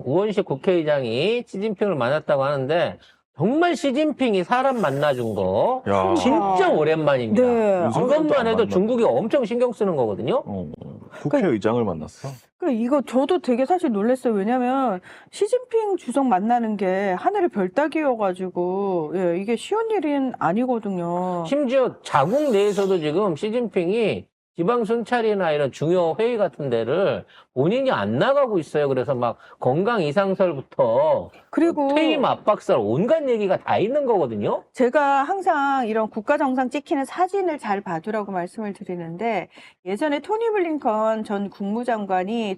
우원식 국회의장이 시진핑을 만났다고 하는데 정말 시진핑이 사람 만나준 거 야. 진짜 오랜만입니다. 네. 그것만 해도 만났다. 중국이 엄청 신경 쓰는 거거든요. 국회의장을 만났어. 그러니까 이거 저도 되게 사실 놀랐어요. 왜냐면 시진핑 주석 만나는 게 하늘의 별따기여가지고 예, 이게 쉬운 일은 아니거든요. 심지어 자국 내에서도 지금 시진핑이 지방 순찰이나 이런 중요 회의 같은 데를 본인이 안 나가고 있어요. 그래서 막 건강 이상설부터 그리고 퇴임 압박설 온갖 얘기가 다 있는 거거든요. 제가 항상 이런 국가 정상 찍히는 사진을 잘 봐두라고 말씀을 드리는데 예전에 토니 블링컨 전 국무장관이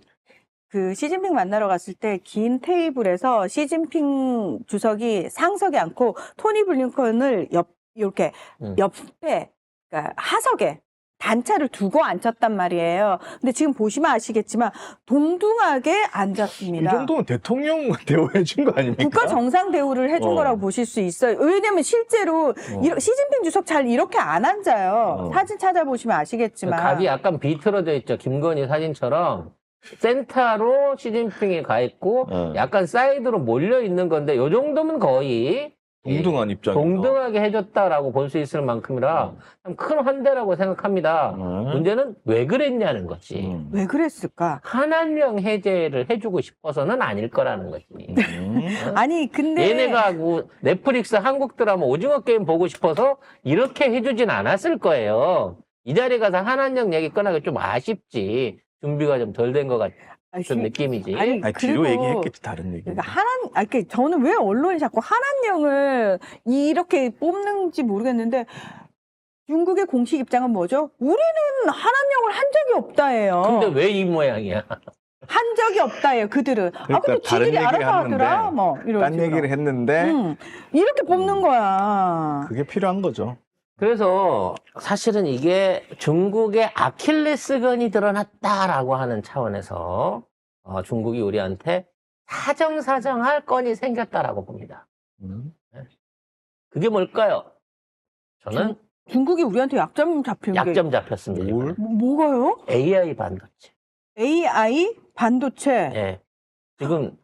그 시진핑 만나러 갔을 때 긴 테이블에서 시진핑 주석이 상석에 앉고 토니 블링컨을 이렇게 옆에 그러니까 하석에 단차를 두고 앉혔단 말이에요. 근데 지금 보시면 아시겠지만 동등하게 앉았습니다. 이 정도면 대통령 대우해준 거 아닙니까? 국가 정상 대우를 해준 거라고 보실 수 있어요. 왜냐면 실제로 시진핑 주석 잘 이렇게 안 앉아요. 사진 찾아보시면 아시겠지만. 각이 약간 비틀어져 있죠. 김건희 사진처럼 센터로 시진핑이 가 있고 약간 사이드로 몰려 있는 건데 요 정도면 거의 동등한 입장에서. 동등하게 해줬다라고 볼 수 있을 만큼이라 참 큰 환대라고 생각합니다. 문제는 왜 그랬냐는 거지. 왜 그랬을까? 한한령 해제를 해주고 싶어서는 아닐 거라는 거지. 아니 근데 얘네가 넷플릭스 한국 드라마 오징어 게임 보고 싶어서 이렇게 해주진 않았을 거예요. 이 자리에 가서 한한령 얘기 꺼내기 좀 아쉽지. 준비가 좀 덜 된 것 같은 느낌이지. 아니, 뒤로 그리고 얘기했겠지, 다른 얘기. 그러니까 저는 왜 언론이 자꾸 한한령을 이렇게 뽑는지 모르겠는데 중국의 공식 입장은 뭐죠? 우리는 한한령을 한 적이 없다예요. 근데 왜 이 모양이야? 한 적이 없다예요. 그들은. 그러니까 근데 다른 지들이 얘기를 알아서 하는데, 하더라. 뭐 이런 딴 식으로. 얘기를 했는데 이렇게 뽑는 거야. 그게 필요한 거죠. 그래서 사실은 이게 중국의 아킬레스건이 드러났다라고 하는 차원에서 중국이 우리한테 사정사정할 건이 생겼다라고 봅니다. 그게 뭘까요? 저는 중국이 우리한테 약점 잡힌 게 약점 잡혔습니다. 뭘? 뭐가요? AI 반도체. AI 반도체. 예. 지금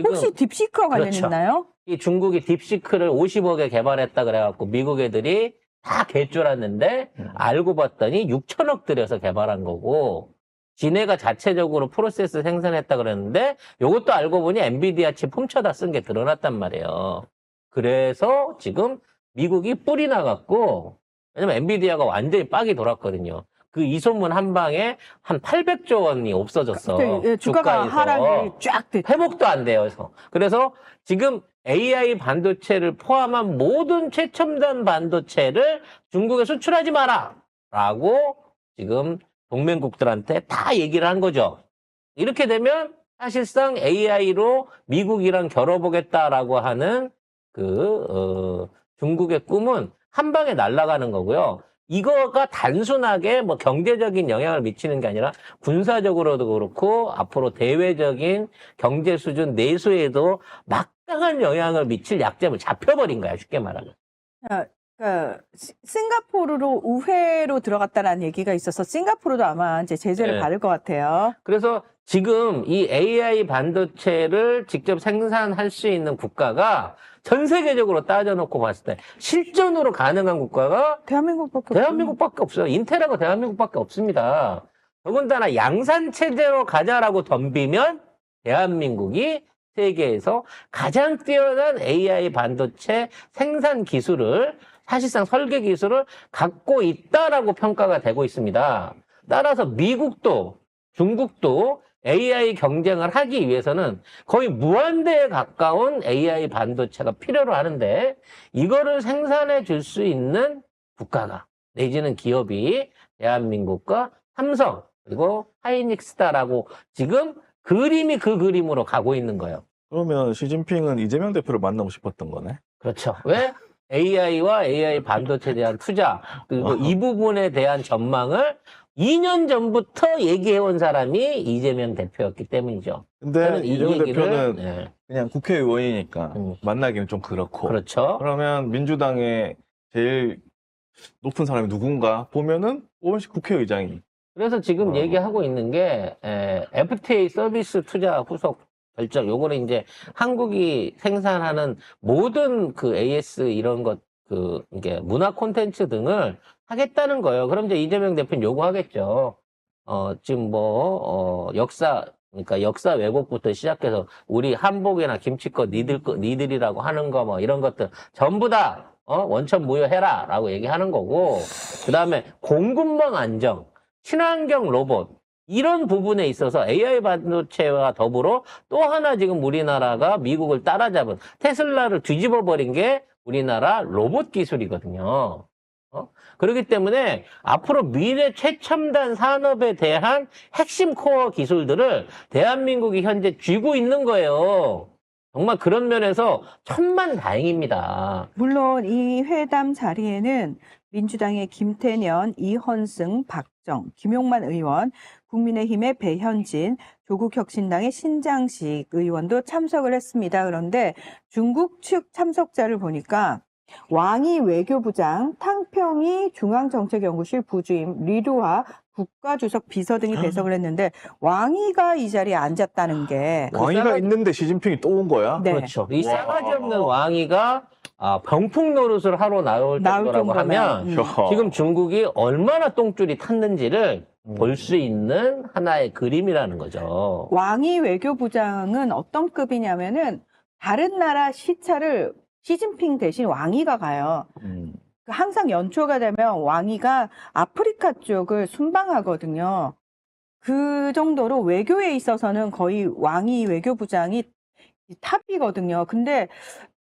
혹시 딥시크와 관련 그렇죠. 있나요? 이 중국이 딥시크를 50억에 개발했다 그래갖고 미국 애들이 다 개쫄았는데 알고 봤더니 6천억 들여서 개발한 거고 지네가 자체적으로 프로세스 생산했다 그랬는데 요것도 알고 보니 엔비디아 칩 훔쳐다 쓴 게 드러났단 말이에요. 그래서 지금 미국이 뿔이 나갔고 왜냐면 엔비디아가 완전히 빡이 돌았거든요. 그 이 소문 한 방에 한 800조 원이 없어졌어. 예, 주가가 주가에서. 하락이 쫙 됐죠. 회복도 안 돼요. 그래서 지금 AI 반도체를 포함한 모든 최첨단 반도체를 중국에 수출하지 마라! 라고 지금 동맹국들한테 다 얘기를 한 거죠. 이렇게 되면 사실상 AI로 미국이랑 겨뤄보겠다라고 하는 중국의 꿈은 한 방에 날아가는 거고요. 이거가 단순하게 뭐 경제적인 영향을 미치는 게 아니라 군사적으로도 그렇고 앞으로 대외적인 경제 수준 내수에도 막강한 영향을 미칠 약점을 잡혀버린 거야, 쉽게 말하면. 싱가포르로 우회로 들어갔다라는 얘기가 있어서 싱가포르도 아마 이제 제재를 네. 받을 것 같아요. 그래서 지금 이 AI 반도체를 직접 생산할 수 있는 국가가 전 세계적으로 따져놓고 봤을 때 실전으로 가능한 국가가 대한민국밖에 없어요. 인텔하고 대한민국밖에 없습니다. 더군다나 양산 체제로 가자라고 덤비면 대한민국이 세계에서 가장 뛰어난 AI 반도체 생산 기술을 사실상 설계 기술을 갖고 있다라고 평가가 되고 있습니다. 따라서 미국도 중국도 AI 경쟁을 하기 위해서는 거의 무한대에 가까운 AI 반도체가 필요로 하는데 이거를 생산해 줄 수 있는 국가가 내지는 기업이 대한민국과 삼성 그리고 하이닉스다라고 지금 그림이 그 그림으로 가고 있는 거예요. 그러면 시진핑은 이재명 대표를 만나고 싶었던 거네? 그렇죠. 왜? AI와 AI 반도체에 대한 투자 그리고 이 부분에 대한 전망을 2년 전부터 얘기해온 사람이 이재명 대표였기 때문이죠. 근데 이재명 대표는 네. 그냥 국회의원이니까 만나기는 좀 그렇고. 그렇죠. 그러면 민주당의 제일 높은 사람이 누군가 보면은 오원식 국회의장이. 그래서 지금 얘기하고 있는 게 FTA 서비스 투자 후속 결정. 요거는 이제 한국이 생산하는 모든 그 AS 이런 것, 이게 문화 콘텐츠 등을 하겠다는 거예요. 그럼 이제 이재명 대표는 요구하겠죠. 지금 그러니까 역사 왜곡부터 시작해서 우리 한복이나 김치껏 니들이라고 하는 거 뭐 이런 것들 전부 다 원천 무효해라 라고 얘기하는 거고, 그 다음에 공급망 안정, 친환경 로봇, 이런 부분에 있어서 AI 반도체와 더불어 또 하나 지금 우리나라가 미국을 따라잡은 테슬라를 뒤집어 버린 게 우리나라 로봇 기술이거든요. 그렇기 때문에 앞으로 미래 최첨단 산업에 대한 핵심 코어 기술들을 대한민국이 현재 쥐고 있는 거예요. 정말 그런 면에서 천만다행입니다. 물론 이 회담 자리에는 민주당의 김태년, 이헌승, 박정, 김용만 의원, 국민의힘의 배현진, 조국혁신당의 신장식 의원도 참석을 했습니다. 그런데 중국 측 참석자를 보니까 왕이 외교부장, 탕평이 중앙정책연구실 부주임, 리루하 국가주석 비서 등이 배석을 했는데 왕이가 이 자리에 앉았다는 게 왕이가 있는데 시진핑이 또 온 거야? 네. 그렇죠. 이 싸가지 없는 왕이가 병풍 노릇을 하러 나올 정도라고 하면 지금 중국이 얼마나 똥줄이 탔는지를 볼 수 있는 하나의 그림이라는 거죠. 왕이 외교부장은 어떤 급이냐면은 다른 나라 시차를 시진핑 대신 왕이가 가요. 항상 연초가 되면 왕이가 아프리카 쪽을 순방하거든요. 그 정도로 외교에 있어서는 거의 왕이 외교부장이 탑이거든요. 근데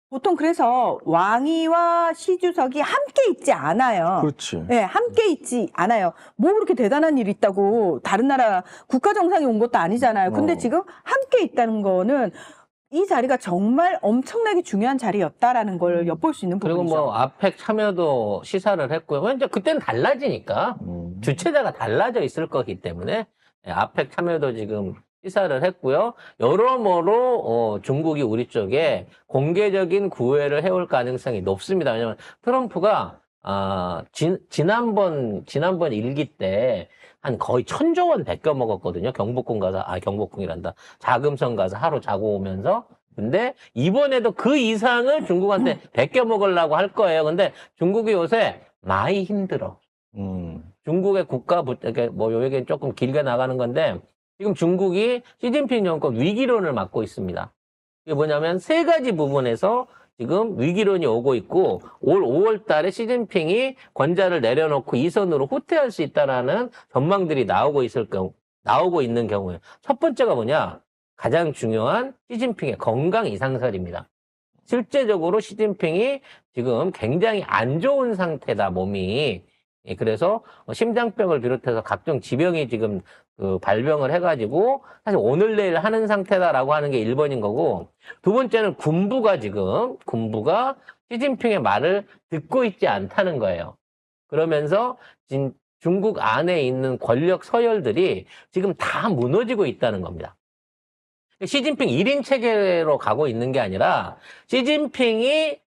보통 그래서 왕이와 시 주석이 함께 있지 않아요. 그렇지. 네, 함께 있지 않아요. 뭐 그렇게 대단한 일이 있다고 다른 나라 국가 정상이 온 것도 아니잖아요. 근데 지금 함께 있다는 거는 이 자리가 정말 엄청나게 중요한 자리였다라는 걸 엿볼 수 있는 그리고 부분이죠. 뭐 아펙 참여도 시사를 했고요. 이제 그때는 달라지니까 주체자가 달라져 있을 거기 때문에 아펙 참여도 지금 시사를 했고요. 여러모로 중국이 우리 쪽에 공개적인 구애를 해올 가능성이 높습니다. 왜냐하면 트럼프가 지난번 일기 때 한 거의 1,000조 원 베껴 먹었거든요. 경복궁이란다. 자금성 가서 하루 자고 오면서. 근데 이번에도 그 이상을 중국한테 베껴 먹으려고 할 거예요. 근데 중국이 요새 많이 힘들어. 중국의 뭐 요 얘기는 조금 길게 나가는 건데, 지금 중국이 시진핑 정권 위기론을 맞고 있습니다. 이게 뭐냐면 세 가지 부분에서 지금 위기론이 오고 있고, 올 5월 달에 시진핑이 권좌를 내려놓고 이선으로 후퇴할 수 있다라는 전망들이 나오고 있는 경우에, 첫 번째가 뭐냐? 가장 중요한 시진핑의 건강 이상설입니다. 실제적으로 시진핑이 지금 굉장히 안 좋은 상태다, 몸이. 그래서 심장병을 비롯해서 각종 지병이 지금 발병을 해가지고 사실 오늘 내일 하는 상태다라고 하는 게 1번인 거고, 두 번째는 군부가 시진핑의 말을 듣고 있지 않다는 거예요. 그러면서 중국 안에 있는 권력 서열들이 지금 다 무너지고 있다는 겁니다. 시진핑 1인 체계로 가고 있는 게 아니라 시진핑이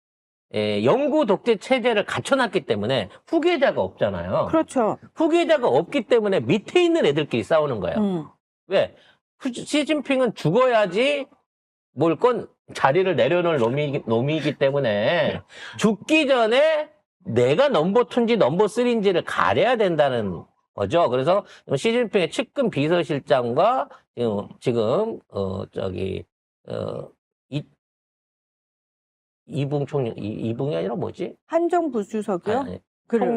영구 독재 체제를 갖춰놨기 때문에 후계자가 없잖아요. 그렇죠. 후계자가 없기 때문에 밑에 있는 애들끼리 싸우는 거예요. 왜? 시진핑은 죽어야지 뭘 건 자리를 내려놓을 놈이기 때문에 죽기 전에 내가 넘버 2인지 넘버 3인지를 가려야 된다는 거죠. 그래서 시진핑의 측근 비서실장과 지금 이붕 총리, 이붕이 아니라 뭐지? 한정 부주석이요? 아니,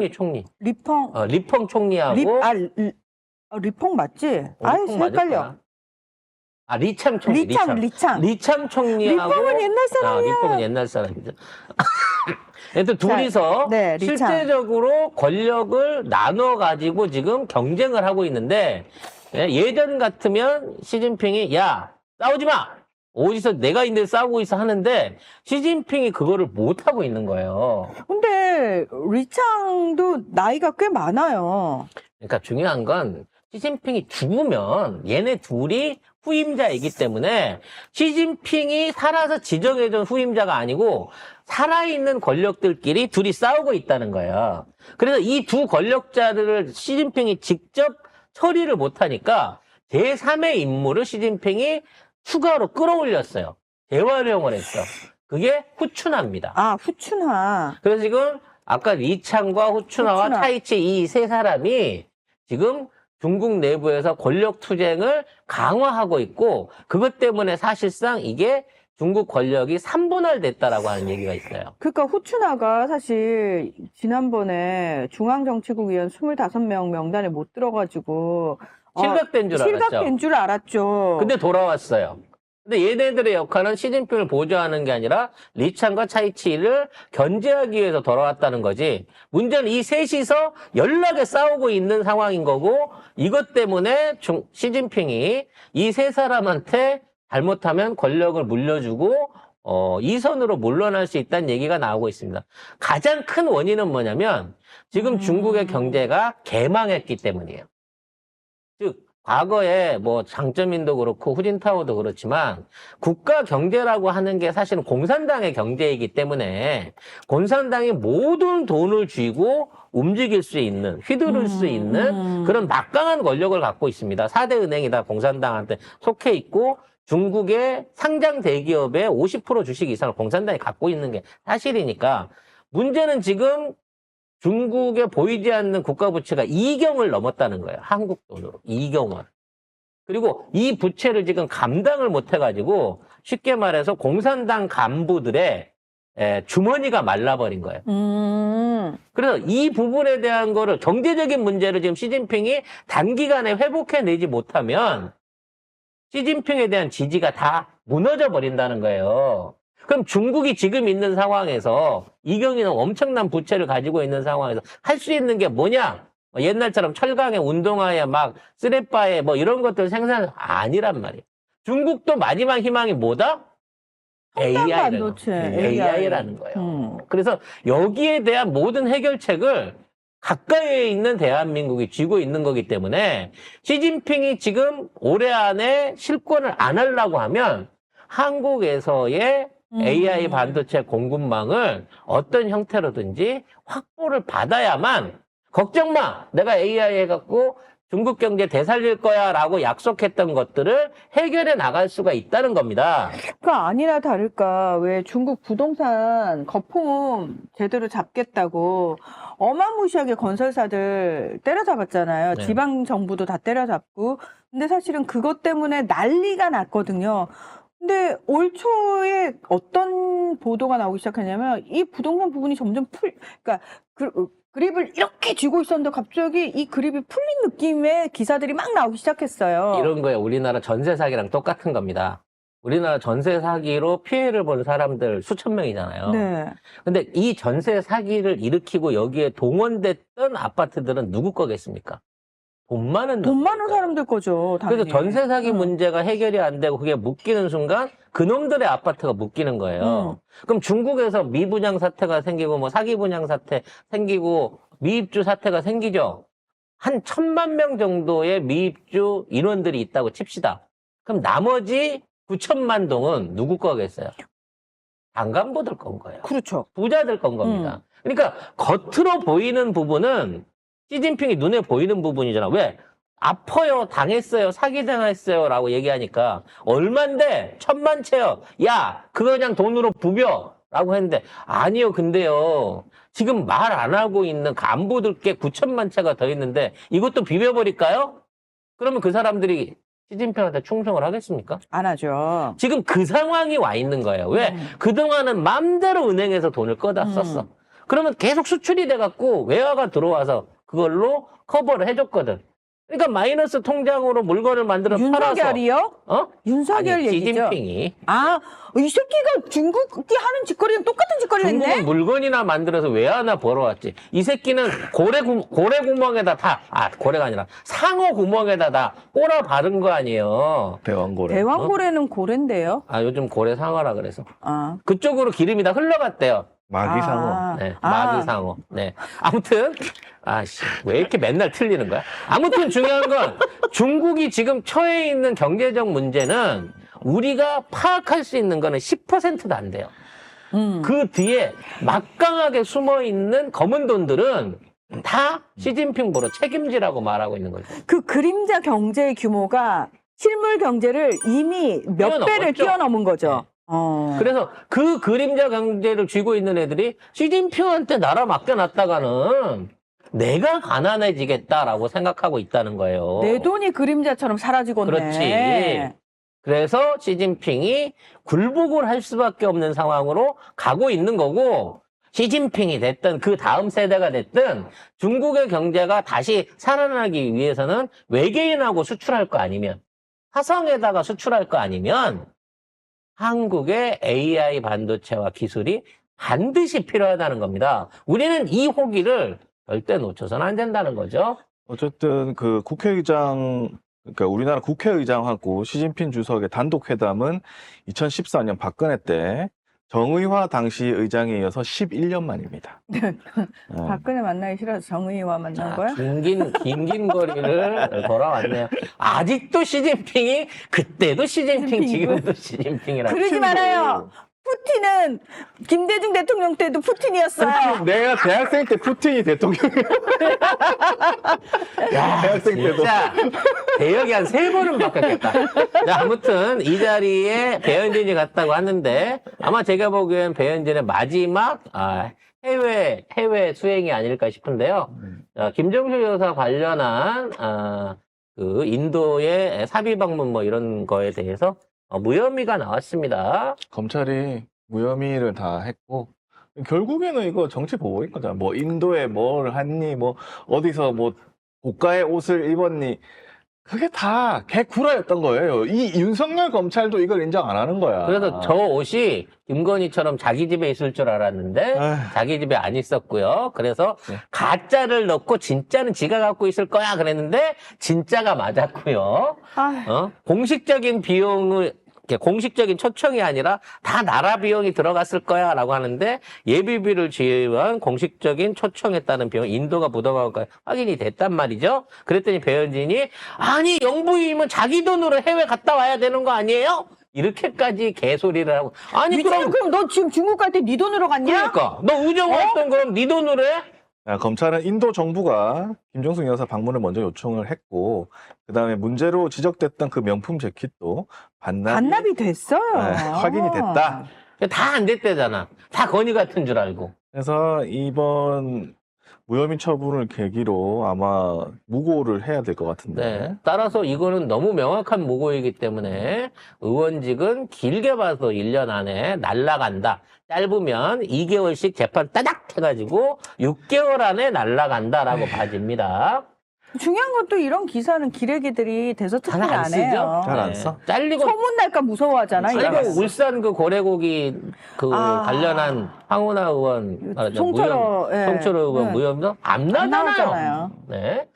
총리. 리펑. 리펑 총리하고. 리펑 맞지? 리펑 맞을 헷갈려. 거야. 리참 총리. 리참 총리하고. 리펑은 옛날 사람이야. 리펑은 옛날 사람이죠. 일단 둘이서 네, 실제적으로 권력을 나눠가지고 지금 경쟁을 하고 있는데, 예전 같으면 시진핑이, 야, 싸우지 마! 어디서 내가 있는데 싸우고 있어 하는데, 시진핑이 그거를 못하고 있는 거예요. 근데 리창도 나이가 꽤 많아요. 그러니까 중요한 건 시진핑이 죽으면 얘네 둘이 후임자이기 때문에 시진핑이 살아서 지정해준 후임자가 아니고 살아있는 권력들끼리 둘이 싸우고 있다는 거예요. 그래서 이 두 권력자들을 시진핑이 직접 처리를 못하니까 제3의 임무를 시진핑이 추가로 끌어올렸어요. 재활용을 했어. 그게 후춘화입니다. 아, 후춘화. 그래서 지금 아까 리창과 후춘화와 후춘화. 타이치 이 세 사람이 지금 중국 내부에서 권력 투쟁을 강화하고 있고 그것 때문에 사실상 이게 중국 권력이 3분할됐다라고 하는 얘기가 있어요. 그러니까 후춘화가 사실 지난번에 중앙정치국 위원 25명 명단에 못 들어가지고 실각된 줄 알았죠. 실각된 줄 알았죠. 근데 돌아왔어요. 근데 얘네들의 역할은 시진핑을 보좌하는 게 아니라 리창과 차이치를 견제하기 위해서 돌아왔다는 거지. 문제는 이 셋이서 연락에 싸우고 있는 상황인 거고 이것 때문에 시진핑이 이 세 사람한테 잘못하면 권력을 물려주고 이 선으로 물러날 수 있다는 얘기가 나오고 있습니다. 가장 큰 원인은 뭐냐면 지금 중국의 경제가 개망했기 때문이에요. 즉 과거에 뭐 장쩌민도 그렇고 후진타오도 그렇지만 국가 경제라고 하는 게 사실은 공산당의 경제이기 때문에 공산당이 모든 돈을 쥐고 움직일 수 있는, 휘두를 수 있는 그런 막강한 권력을 갖고 있습니다. 4대 은행이 다 공산당한테 속해 있고 중국의 상장 대기업의 50% 주식 이상을 공산당이 갖고 있는 게 사실이니까 문제는 지금 중국에 보이지 않는 국가 부채가 2경을 넘었다는 거예요. 한국 돈으로. 2경을. 그리고 이 부채를 지금 감당을 못 해가지고 쉽게 말해서 공산당 간부들의 주머니가 말라버린 거예요. 그래서 이 부분에 대한 거를 경제적인 문제를 지금 시진핑이 단기간에 회복해내지 못하면 시진핑에 대한 지지가 다 무너져 버린다는 거예요. 그럼 중국이 지금 있는 상황에서 이경이는 엄청난 부채를 가지고 있는 상황에서 할 수 있는 게 뭐냐? 옛날처럼 철강에 운동화에 막 쓰레빠에 뭐 이런 것들 생산 아니란 말이에요. 중국도 마지막 희망이 뭐다? AI라는 거예요. 그래서 여기에 대한 모든 해결책을 가까이에 있는 대한민국이 쥐고 있는 거기 때문에 시진핑이 지금 올해 안에 실권을 안 하려고 하면 한국에서의 AI 반도체 공급망을 어떤 형태로든지 확보를 받아야만 걱정 마! 내가 AI 해갖고 중국 경제 되살릴 거야 라고 약속했던 것들을 해결해 나갈 수가 있다는 겁니다. 그러니까 아니나 다를까 왜 중국 부동산 거품 제대로 잡겠다고 어마무시하게 건설사들 때려잡았잖아요. 네. 지방 정부도 다 때려잡고. 근데 사실은 그것 때문에 난리가 났거든요. 근데 올 초에 어떤 보도가 나오기 시작했냐면 이 부동산 부분이 점점 그러니까 그립을 이렇게 쥐고 있었는데 갑자기 이 그립이 풀린 느낌의 기사들이 막 나오기 시작했어요. 이런 거에 우리나라 전세 사기랑 똑같은 겁니다. 우리나라 전세 사기로 피해를 본 사람들 수천 명이잖아요. 네. 근데 이 전세 사기를 일으키고 여기에 동원됐던 아파트들은 누구 거겠습니까? 돈 많은 사람들 거죠. 당연히. 그래서 전세 사기 문제가 해결이 안 되고 그게 묶이는 순간 그놈들의 아파트가 묶이는 거예요. 그럼 중국에서 미분양 사태가 생기고 뭐 사기 분양 사태 생기고 미입주 사태가 생기죠. 한 1,000만 명 정도의 미입주 인원들이 있다고 칩시다. 그럼 나머지 9천만 동은 누구 거겠어요? 당간부들 건 거예요. 그렇죠. 부자들 건 겁니다. 그러니까 겉으로 보이는 부분은 시진핑이 눈에 보이는 부분이잖아. 왜? 아파요, 당했어요, 사기당했어요 라고 얘기하니까 얼만데? 1,000만 채요. 야, 그거 그냥 돈으로 부벼 라고 했는데 아니요, 근데요. 지금 말 안 하고 있는 간부들께 9천만 채가 더 있는데 이것도 비벼버릴까요? 그러면 그 사람들이 시진핑한테 충성을 하겠습니까? 안 하죠. 지금 그 상황이 와 있는 거예요. 왜? 그동안은 맘대로 은행에서 돈을 꺼다 썼어. 그러면 계속 수출이 돼갖고 외화가 들어와서 그걸로 커버를 해줬거든. 그러니까 마이너스 통장으로 물건을 만들어 팔아서. 윤석열이요? 윤석열 아니, 얘기죠. 시진핑이. 이 새끼가 중국이 하는 짓거리랑 똑같은 짓거리를 중국은 했네? 물건이나 만들어서 외화나 벌어왔지. 이 새끼는 고래 구멍에다 고래가 아니라 상어 구멍에다 다 꼬라 바른 거 아니에요. 대왕고래. 대왕고래는 고래인데요. 요즘 고래 상어라 그래서. 아. 그쪽으로 기름이 다 흘러갔대요. 마기상어. 네, 마기상어. 네. 아무튼, 왜 이렇게 맨날 틀리는 거야? 아무튼 중요한 건 중국이 지금 처해 있는 경제적 문제는 우리가 파악할 수 있는 거는 10%도 안 돼요. 그 뒤에 막강하게 숨어 있는 검은 돈들은 다 시진핑 보러 책임지라고 말하고 있는 거죠. 그 그림자 경제의 규모가 실물 경제를 이미 몇 배를 뛰어넘었죠. 뛰어넘은 거죠. 그래서 그 그림자 경제를 쥐고 있는 애들이 시진핑한테 나라 맡겨놨다가는 내가 가난해지겠다라고 생각하고 있다는 거예요. 내 돈이 그림자처럼 사라지겠네. 그렇지. 그래서 시진핑이 굴복을 할 수밖에 없는 상황으로 가고 있는 거고, 시진핑이 됐든 그 다음 세대가 됐든 중국의 경제가 다시 살아나기 위해서는 외계인하고 수출할 거 아니면, 화성에다가 수출할 거 아니면 한국의 AI 반도체와 기술이 반드시 필요하다는 겁니다. 우리는 이 호기를 절대 놓쳐서는 안 된다는 거죠. 어쨌든 그 국회의장, 그러니까 우리나라 국회의장하고 시진핑 주석의 단독 회담은 2014년 박근혜 때 정의화 당시 의장에 이어서 11년 만입니다. 박근혜 만나기 싫어서 정의와 만난 거야? 긴 거리를 돌아왔네요. 아직도 시진핑이, 그때도 시진핑, 지금도 시진핑이라고. 그러지 말아요. 푸틴은 김대중 대통령 때도 푸틴이었어요. 내가 대학생 때 푸틴이 대통령이야. 야, 대학생 때도. 진짜 대역이 한 3번은 바뀌었겠다. 자, 아무튼 이 자리에 배현진이 갔다고 하는데 아마 제가 보기엔 배현진의 마지막 해외 수행이 아닐까 싶은데요. 김정수 여사 관련한 그 인도의 사비 방문 뭐 이런 거에 대해서 무혐의가 나왔습니다. 검찰이 무혐의를 다 했고, 결국에는 이거 정치 보복인 거잖아. 뭐 인도에 뭘 했니, 뭐 어디서 뭐 고가의 옷을 입었니, 그게 다 개구라였던 거예요. 이 윤석열 검찰도 이걸 인정 안 하는 거야. 그래서 저 옷이 김건희처럼 자기 집에 있을 줄 알았는데 아휴. 자기 집에 안 있었고요. 그래서 네. 가짜를 넣고 진짜는 지가 갖고 있을 거야 그랬는데 진짜가 맞았고요. 공식적인 비용을, 공식적인 초청이 아니라 다 나라 비용이 들어갔을 거야 라고 하는데 예비비를 지원 공식적인 초청에 따른 비용 인도가 부담한 거 확인이 됐단 말이죠. 그랬더니 배현진이 아니 영부인은 자기 돈으로 해외 갔다 와야 되는 거 아니에요? 이렇게까지 개소리를 하고 아니 그럼 너 지금 중국 갈 때 네 돈으로 갔냐? 그러니까 너 우정 활동 그럼 네 돈으로 해? 검찰은 인도 정부가 김정숙 여사 방문을 먼저 요청을 했고, 그 다음에 문제로 지적됐던 그 명품 재킷도 반납이 됐어요. 확인이 됐다. 다 안 됐대잖아. 다 건의 같은 줄 알고. 그래서 이번 무혐의 처분을 계기로 아마 무고를 해야 될 것 같은데. 네. 따라서 이거는 너무 명확한 무고이기 때문에 의원직은 길게 봐서 1년 안에 날라간다. 짧으면 2개월씩 재판 따닥 해가지고 6개월 안에 날라간다라고 봐집니다. 중요한 건 또 이런 기사는 기레기들이 대서특필 잘 안 안 쓰죠? 해요. 잘 안 써? 잘리고 소문날까 무서워하잖아. 아니, 이거. 그 울산 그 고래고기 그 관련한 황운하 의원 송철호, 예. 송철호 의원 네. 무혐의도 안 안 나잖아요. 나오잖아요. 네.